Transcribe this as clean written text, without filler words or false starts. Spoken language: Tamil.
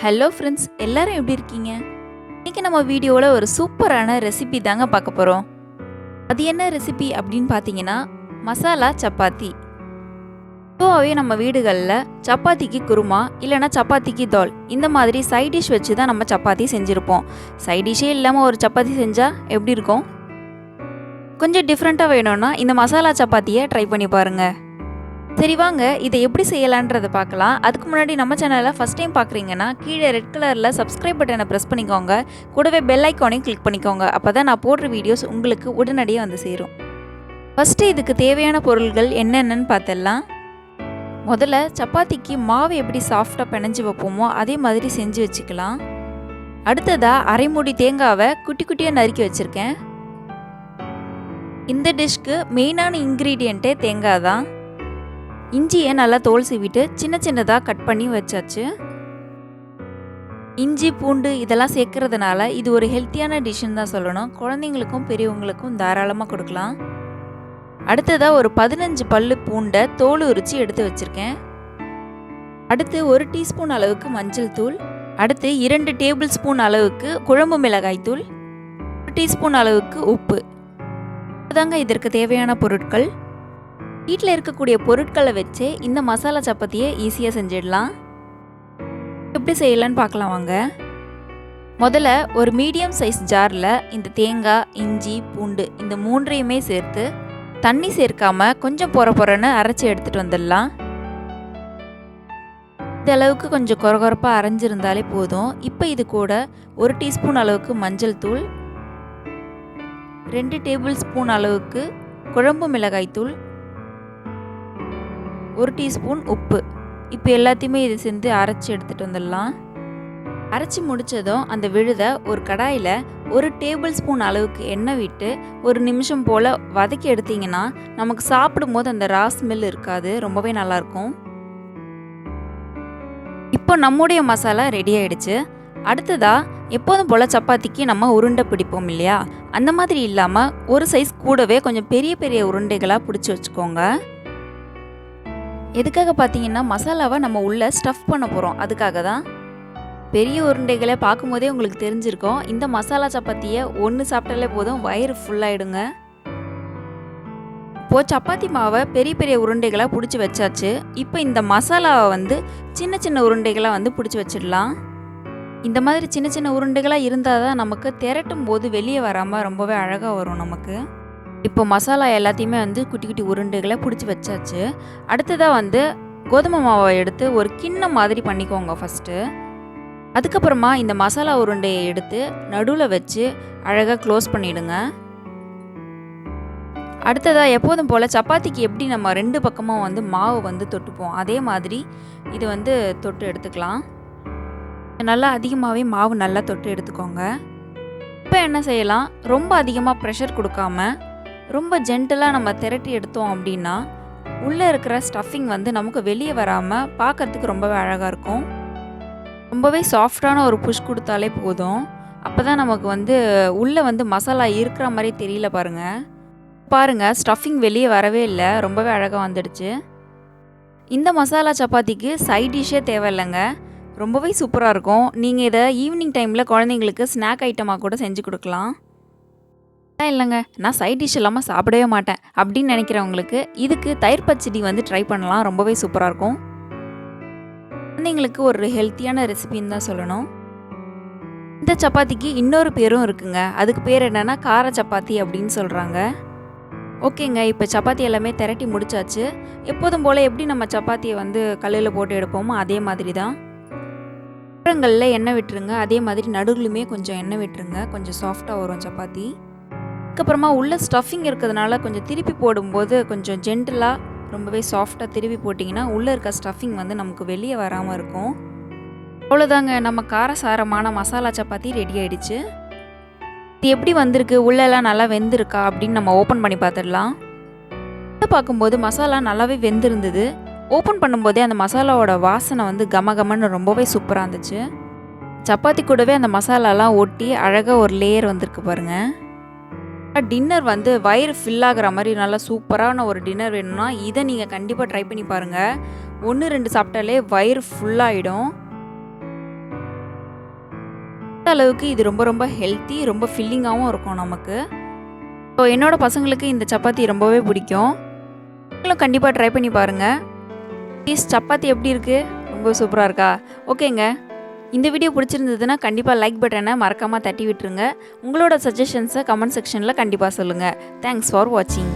ஹலோ ஃப்ரெண்ட்ஸ், எல்லாரும் எப்படி இருக்கீங்க? இன்னைக்கு நம்ம வீடியோவில் ஒரு சூப்பரான ரெசிபி தாங்க பார்க்க போகிறோம். அது என்ன ரெசிபி அப்படின்னு பார்த்தீங்கன்னா, மசாலா சப்பாத்தி. பொதுவாகவே நம்ம வீடுகளில் சப்பாத்திக்கு குருமா இல்லைனா சப்பாத்திக்கு தால் இந்த மாதிரி சைட் டிஷ் வச்சு தான் நம்ம சப்பாத்தி செஞ்சுருப்போம். சைட் டிஷ்ஷே இல்லாமல் ஒரு சப்பாத்தி செஞ்சால் எப்படி இருக்கும்? கொஞ்சம் டிஃப்ரெண்ட்டாக வேணும்னா இந்த மசாலா சப்பாத்தியை ட்ரை பண்ணி பாருங்கள். சரி வாங்க, இதை எப்படி செய்யலான்றதை பார்க்கலாம். அதுக்கு முன்னாடி நம்ம சேனலை ஃபஸ்ட் டைம் பார்க்குறீங்கன்னா கீழே ரெட் கலரில் சப்ஸ்கிரைப் பட்டனை ப்ரெஸ் பண்ணிக்கோங்க. கூடவே பெல் ஐக்கானையும் கிளிக் பண்ணிக்கோங்க. அப்போ தான் நான் போடுற வீடியோஸ் உங்களுக்கு உடனடியாக வந்து சேரும். ஃபஸ்ட்டு இதுக்கு தேவையான பொருள்கள் என்னென்னு பார்த்துடலாம். முதல்ல சப்பாத்திக்கு மாவு எப்படி சாஃப்டாக பிணைஞ்சு வைப்போமோ அதே மாதிரி செஞ்சு வச்சுக்கலாம். அடுத்ததாக அரை மூடி தேங்காவை குட்டி குட்டியாக நறுக்கி வச்சுருக்கேன். இந்த டிஷ்க்கு மெயினான இன்க்ரீடியண்ட்டே தேங்காய் தான். இஞ்சியை நல்லா தோல் சீவிட்டு சின்ன சின்னதாக கட் பண்ணி வச்சாச்சு. இஞ்சி பூண்டு இதெல்லாம் சேர்க்கறதுனால இது ஒரு ஹெல்த்தியான டிஷ்ஷுன்னு தான் சொல்லணும். குழந்தைங்களுக்கும் பெரியவங்களுக்கும் தாராளமாக கொடுக்கலாம். அடுத்ததாக ஒரு 15 பல்லு பூண்டை தோல் உரித்து எடுத்து வச்சுருக்கேன். அடுத்து 1 டீஸ்பூன் அளவுக்கு மஞ்சள் தூள், அடுத்து 2 டேபிள் ஸ்பூன் அளவுக்கு குழம்பு மிளகாய் தூள், 1 டீஸ்பூன் அளவுக்கு உப்பு. அதாங்க இதற்கு தேவையான பொருட்கள். வீட்டில் இருக்கக்கூடிய பொருட்களை வச்சு இந்த மசாலா சப்பாத்தியை ஈஸியாக செஞ்சிடலாம். எப்படி செய்யலான்னு பார்க்கலாம் வாங்க. முதல்ல ஒரு மீடியம் சைஸ் ஜாரில் இந்த தேங்காய், இஞ்சி, பூண்டு இந்த மூன்றையுமே சேர்த்து தண்ணி சேர்க்காம கொஞ்சம் பொறன்னு அரைச்சி எடுத்துகிட்டு வந்துடலாம். இந்த அளவுக்கு கொஞ்சம் கொரகொரப்பாக அரைஞ்சிருந்தாலே போதும். இப்போ இது கூட 1 டீஸ்பூன் அளவுக்கு மஞ்சள் தூள், 2 டேபிள் ஸ்பூன் அளவுக்கு குழம்பு மிளகாய் தூள், 1 டீஸ்பூன் உப்பு. இப்போ எல்லாத்தையுமே இது சேர்ந்து அரைச்சி எடுத்துகிட்டு வந்துடலாம். அரைச்சி முடித்ததும் அந்த விழுதை ஒரு கடாயில் 1 டேபிள் ஸ்பூன் அளவுக்கு எண்ணெய் விட்டு 1 நிமிஷம் போல் வதக்கி எடுத்திங்கன்னா நமக்கு சாப்பிடும்போது அந்த ரா ஸ்மெல் இருக்காது, ரொம்பவே நல்லாயிருக்கும். இப்போ நம்முடைய மசாலா ரெடி ஆகிடுச்சு. அடுத்ததாக எப்போதும் போல் சப்பாத்திக்கு நம்ம உருண்டை பிடிப்போம் இல்லையா, அந்த மாதிரி இல்லாமல் ஒரு சைஸ் கூடவே கொஞ்சம் பெரிய பெரிய உருண்டைகளாக பிடிச்சி வச்சுக்கோங்க. எதுக்காக பார்த்தீங்கன்னா மசாலாவை நம்ம உள்ளே ஸ்டஃப் பண்ண போகிறோம், அதுக்காக தான். பெரிய உருண்டைகளை பார்க்கும்போதே உங்களுக்கு தெரிஞ்சிருக்கும். இந்த மசாலா சப்பாத்தியை ஒன்று சாப்பிட்டாலே போதும், வயிறு ஃபுல்லாகிடுங்க. இப்போது சப்பாத்தி மாவை பெரிய பெரிய உருண்டைகளாக பிடிச்சி வச்சாச்சு. இப்போ இந்த மசாலாவை சின்ன சின்ன உருண்டைகளாக பிடிச்சி வச்சிடலாம். இந்த மாதிரி சின்ன சின்ன உருண்டைகளாக இருந்தால் தான் நமக்கு திரட்டும் போது வெளியே வராமல் ரொம்பவே அழகாக வரும் நமக்கு. இப்போ மசாலா எல்லாத்தையுமே குட்டி குட்டி உருண்டைகளை பிடிச்சி வச்சாச்சு. அடுத்ததாக கோதுமை மாவை எடுத்து ஒரு கிண்ணம் மாதிரி பண்ணிக்கோங்க ஃபஸ்ட்டு. அதுக்கப்புறமா இந்த மசாலா உருண்டையை எடுத்து நடுவில் வச்சு அழகாக க்ளோஸ் பண்ணிவிடுங்க. அடுத்ததாக எப்போதும் போல் சப்பாத்திக்கு எப்படி நம்ம 2 பக்கமும் மாவு தொட்டுப்போம், அதே மாதிரி இது தொட்டு எடுத்துக்கலாம். நல்லா அதிகமாகவே மாவு நல்லா தொட்டு எடுத்துக்கோங்க. இப்போ என்ன செய்யலாம், ரொம்ப அதிகமாக ப்ரெஷர் கொடுக்காம ரொம்ப ஜென்டலாக நம்ம திரட்டி எடுத்தோம் அப்படின்னா உள்ளே இருக்கிற ஸ்டஃபிங் நமக்கு வெளியே வராமல் பார்க்கறதுக்கு ரொம்பவே அழகாக இருக்கும். ரொம்பவே சாஃப்டான ஒரு புஷ் கொடுத்தாலே போதும். அப்போ தான் நமக்கு உள்ளே மசாலா இருக்கிற மாதிரி தெரியல. பாருங்கள் ஸ்டஃபிங் வெளியே வரவே இல்லை, ரொம்பவே அழகாக வந்துடுச்சு. இந்த மசாலா சப்பாத்திக்கு சைட் டிஷ்ஷே தேவையில்லைங்க, ரொம்பவே சூப்பராக இருக்கும். நீங்கள் இதை ஈவினிங் டைமில் குழந்தைங்களுக்கு ஸ்நாக் ஐட்டமாக கூட செஞ்சு கொடுக்கலாம். இல்லைங்க, நான் சைட் டிஷ் இல்லாமல் சாப்பிடவே மாட்டேன் அப்படின்னு நினைக்கிறவங்களுக்கு இதுக்கு தயிர் பச்சடி ட்ரை பண்ணலாம், ரொம்பவே சூப்பராக இருக்கும். குழந்தைங்களுக்கு ஒரு ஹெல்த்தியான ரெசிபின்னு தான் சொல்லணும். இந்த சப்பாத்திக்கு இன்னொரு பேரும் இருக்குங்க. அதுக்கு பேர் என்னென்னா கார சப்பாத்தி அப்படின்னு சொல்கிறாங்க. ஓகேங்க, இப்போ சப்பாத்தி எல்லாமே திரட்டி முடிச்சாச்சு. எப்போதும் போல் எப்படி நம்ம சப்பாத்தியை கல்லில் போட்டு எடுப்போமோ அதே மாதிரி தான். ஓரங்களில் எண்ணெய் விட்டுருங்க, அதே மாதிரி நடுவுலையுமே கொஞ்சம் எண்ணெய் விட்டுருங்க, கொஞ்சம் சாஃப்டாக வரும் சப்பாத்தி. அதுக்கப்புறமா உள்ள ஸ்டஃபிங் இருக்கிறதுனால கொஞ்சம் திருப்பி போடும்போது கொஞ்சம் ஜென்டலாக ரொம்பவே சாஃப்டாக திருப்பி போட்டிங்கன்னா உள்ளே இருக்க ஸ்டஃபிங் நமக்கு வெளியே வராமல் இருக்கும். அவ்வளோதாங்க, நம்ம காரசாரமான மசாலா சப்பாத்தி ரெடி ஆகிடுச்சு. இது எப்படி வந்திருக்கு, உள்ளெல்லாம் நல்லா வெந்திருக்கா அப்படின்னு நம்ம ஓப்பன் பண்ணி பார்த்துடலாம். பார்க்கும்போது மசாலா நல்லாவே வெந்திருந்தது. ஓப்பன் பண்ணும்போதே அந்த மசாலாவோட வாசனை கமகமன்னு ரொம்பவே சூப்பராக இருந்துச்சு. சப்பாத்தி கூடவே அந்த மசாலாலாம் ஒட்டி அழகாக ஒரு லேயர் வந்திருக்கு பாருங்கள். டின்னர் வயிறு ஃபில் ஆகிற மாதிரி நல்லா சூப்பரான ஒரு டின்னர் வேணும்னா இதை நீங்கள் கண்டிப்பாக ட்ரை பண்ணி பாருங்கள். 1-2 சாப்பிட்டாலே வயிறு ஃபுல்லாகிடும். அளவுக்கு இது ரொம்ப ரொம்ப ஹெல்த்தி, ரொம்ப ஃபில்லிங்காகவும் இருக்கும் நமக்கு. ஸோ என்னோட பசங்களுக்கு இந்த சப்பாத்தி ரொம்பவே பிடிக்கும். நீங்களும் கண்டிப்பாக ட்ரை பண்ணி பாருங்கள். ப்ளீஸ் சப்பாத்தி எப்படி இருக்குது? ரொம்ப சூப்பராக இருக்கா? ஓகேங்க. இந்த வீடியோ பிடிச்சிருந்ததுன்னா கண்டிப்பாக லைக் பட்டனை மறக்காமல் தட்டி விட்டுருங்க. உங்களோட சஜஷன்ஸை கமெண்ட் செக்ஷனில் கண்டிப்பாக சொல்லுங்கள். தேங்க்ஸ் ஃபார் வாட்சிங்.